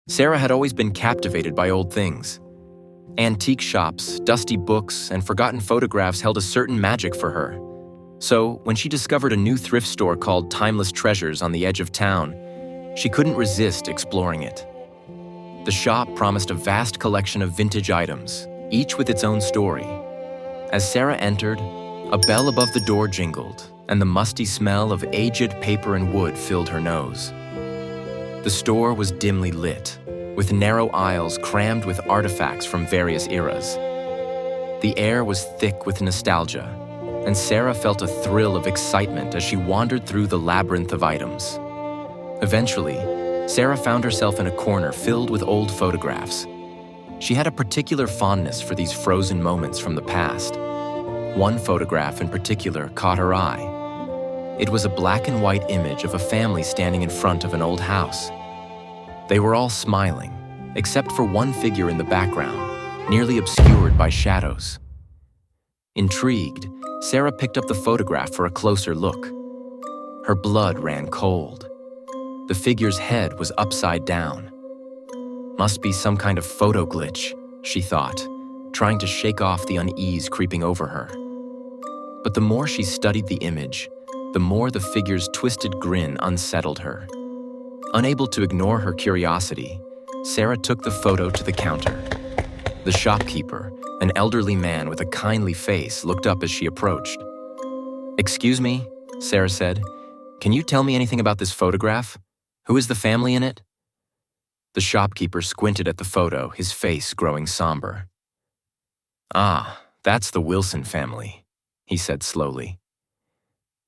Sarah had always been captivated by old things. Antique shops, dusty books, and forgotten photographs held a certain magic for her. So, when she discovered a new thrift store called Timeless Treasures on the edge of town, she couldn't resist exploring it. The shop promised a vast collection of vintage items, each with its own story. As Sarah entered, a bell above the door jingled, and the musty smell of aged paper and wood filled her nose. The store was dimly lit, with narrow aisles crammed with artifacts from various eras. The air was thick with nostalgia, and Sarah felt a thrill of excitement as she wandered through the labyrinth of items. Eventually, Sarah found herself in a corner filled with old photographs. She had a particular fondness for these frozen moments from the past. One photograph in particular caught her eye. It was a black and white image of a family standing in front of an old house. They were all smiling, except for one figure in the background, nearly obscured by shadows. Intrigued, Sarah picked up the photograph for a closer look. Her blood ran cold. The figure's head was upside down. Must be some kind of photo glitch, she thought, trying to shake off the unease creeping over her. But the more she studied the image, the more the figure's twisted grin unsettled her. Unable to ignore her curiosity, Sarah took the photo to the counter. The shopkeeper, an elderly man with a kindly face, looked up as she approached. "Excuse me," Sarah said. "Can you tell me anything about this photograph? Who is the family in it?" The shopkeeper squinted at the photo, his face growing somber. "Ah, that's the Wilson family," he said slowly.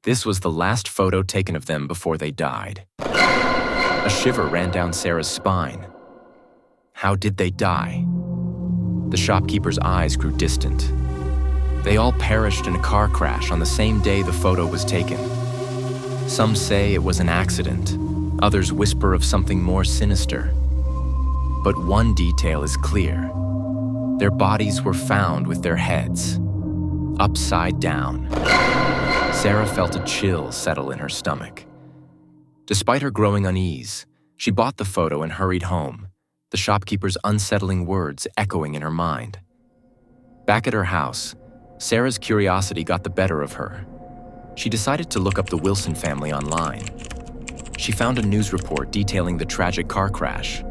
This was the last photo taken of them before they died. A shiver ran down Sarah's spine. How did they die? The shopkeeper's eyes grew distant. They all perished in a car crash on the same day the photo was taken. Some say it was an accident. Others whisper of something more sinister. But one detail is clear. Their bodies were found with their heads upside down. Sarah felt a chill settle in her stomach. Despite her growing unease, she bought the photo and hurried home, the shopkeeper's unsettling words echoing in her mind. Back at her house, Sarah's curiosity got the better of her. She decided to look up the Wilson family online. She found a news report detailing the tragic car crash.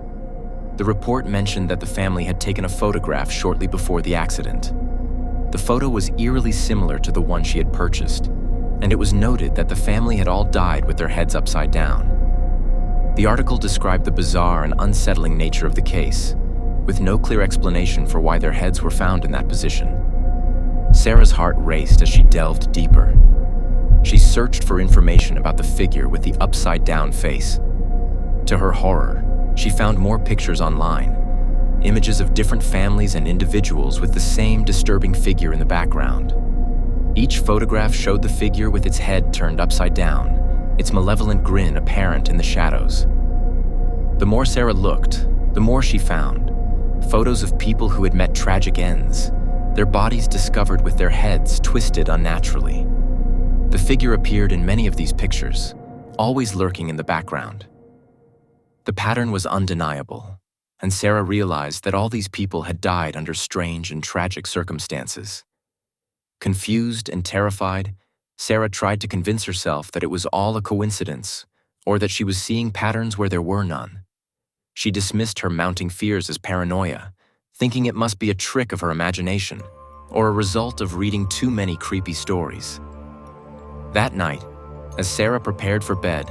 The report mentioned that the family had taken a photograph shortly before the accident. The photo was eerily similar to the one she had purchased, and it was noted that the family had all died with their heads upside down. The article described the bizarre and unsettling nature of the case, with no clear explanation for why their heads were found in that position. Sarah's heart raced as she delved deeper. She searched for information about the figure with the upside-down face. To her horror, she found more pictures online, images of different families and individuals with the same disturbing figure in the background. Each photograph showed the figure with its head turned upside down, its malevolent grin apparent in the shadows. The more Sarah looked, the more she found. Photos of people who had met tragic ends, their bodies discovered with their heads twisted unnaturally. The figure appeared in many of these pictures, always lurking in the background. The pattern was undeniable, and Sarah realized that all these people had died under strange and tragic circumstances. Confused and terrified, Sarah tried to convince herself that it was all a coincidence, or that she was seeing patterns where there were none. She dismissed her mounting fears as paranoia, thinking it must be a trick of her imagination, or a result of reading too many creepy stories. That night, as Sarah prepared for bed,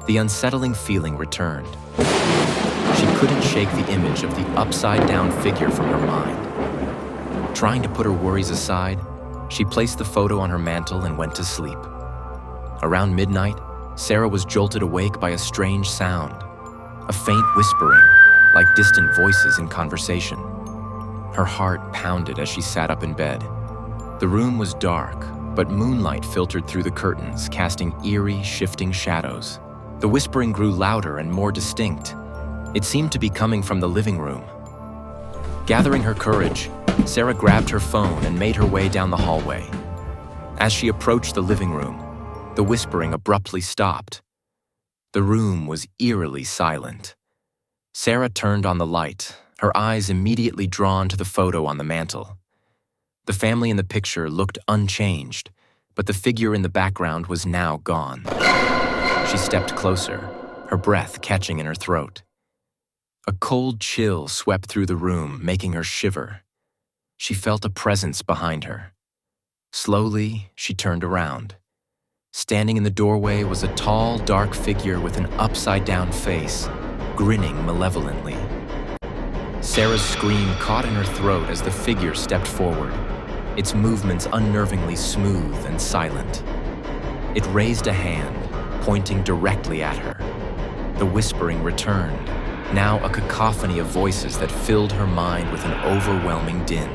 the unsettling feeling returned. She couldn't shake the image of the upside-down figure from her mind. Trying to put her worries aside, she placed the photo on her mantle and went to sleep. Around midnight, Sarah was jolted awake by a strange sound, a faint whispering, like distant voices in conversation. Her heart pounded as she sat up in bed. The room was dark, but moonlight filtered through the curtains, casting eerie, shifting shadows. The whispering grew louder and more distinct. It seemed to be coming from the living room. Gathering her courage, Sarah grabbed her phone and made her way down the hallway. As she approached the living room, the whispering abruptly stopped. The room was eerily silent. Sarah turned on the light, her eyes immediately drawn to the photo on the mantel. The family in the picture looked unchanged, but the figure in the background was now gone. She stepped closer, her breath catching in her throat. A cold chill swept through the room, making her shiver. She felt a presence behind her. Slowly, she turned around. Standing in the doorway was a tall, dark figure with an upside-down face, grinning malevolently. Sarah's scream caught in her throat as the figure stepped forward, its movements unnervingly smooth and silent. It raised a hand, pointing directly at her. The whispering returned, now a cacophony of voices that filled her mind with an overwhelming din.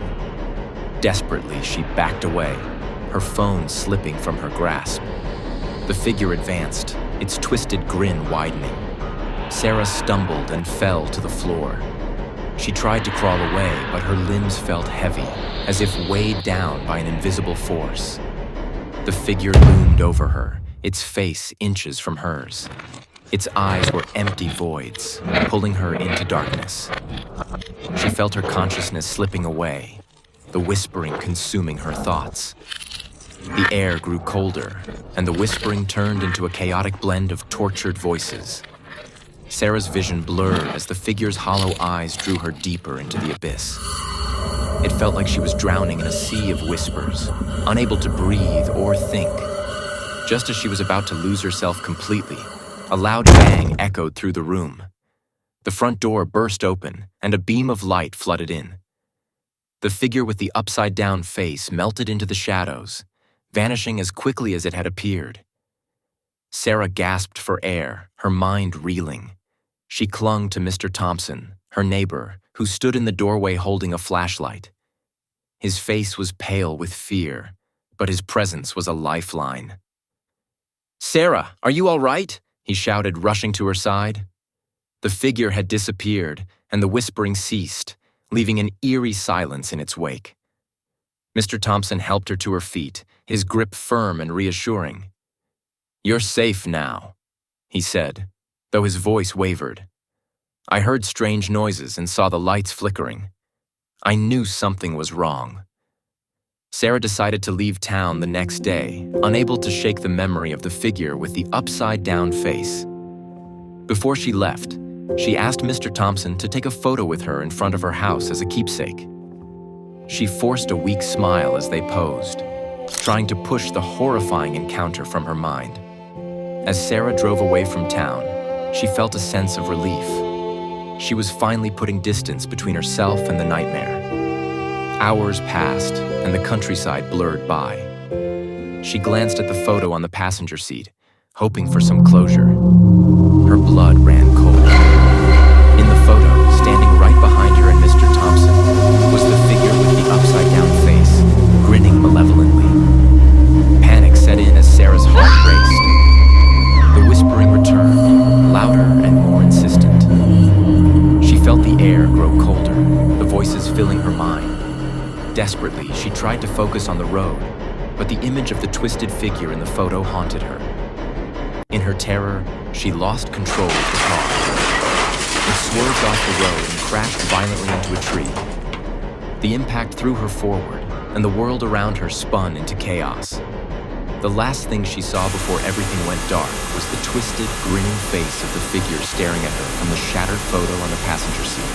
Desperately, she backed away, her phone slipping from her grasp. The figure advanced, its twisted grin widening. Sarah stumbled and fell to the floor. She tried to crawl away, but her limbs felt heavy, as if weighed down by an invisible force. The figure loomed over her, its face inches from hers. Its eyes were empty voids, pulling her into darkness. She felt her consciousness slipping away, the whispering consuming her thoughts. The air grew colder, and the whispering turned into a chaotic blend of tortured voices. Sarah's vision blurred as the figure's hollow eyes drew her deeper into the abyss. It felt like she was drowning in a sea of whispers, unable to breathe or think. Just as she was about to lose herself completely, a loud bang echoed through the room. The front door burst open, and a beam of light flooded in. The figure with the upside-down face melted into the shadows, vanishing as quickly as it had appeared. Sarah gasped for air, her mind reeling. She clung to Mr. Thompson, her neighbor, who stood in the doorway holding a flashlight. His face was pale with fear, but his presence was a lifeline. "Sarah, are you all right?" he shouted, rushing to her side. The figure had disappeared, and the whispering ceased, leaving an eerie silence in its wake. Mr. Thompson helped her to her feet, his grip firm and reassuring. "You're safe now," he said, though his voice wavered. "I heard strange noises and saw the lights flickering. I knew something was wrong." Sarah decided to leave town the next day, unable to shake the memory of the figure with the upside-down face. Before she left, she asked Mr. Thompson to take a photo with her in front of her house as a keepsake. She forced a weak smile as they posed, trying to push the horrifying encounter from her mind. As Sarah drove away from town, she felt a sense of relief. She was finally putting distance between herself and the nightmare. Hours passed, and the countryside blurred by. She glanced at the photo on the passenger seat, hoping for some closure. Her blood ran cold. In the photo, standing right behind her and Mr. Thompson, was the figure with the upside-down face, grinning malevolently. Panic set in as Sarah's heart raced. The whispering returned, louder and more insistent. She felt the air grow colder, the voices filling her mind. Desperately, she tried to focus on the road, but the image of the twisted figure in the photo haunted her. In her terror, she lost control of the car. It swerved off the road and crashed violently into a tree. The impact threw her forward, and the world around her spun into chaos. The last thing she saw before everything went dark was the twisted, grinning face of the figure staring at her from the shattered photo on the passenger seat.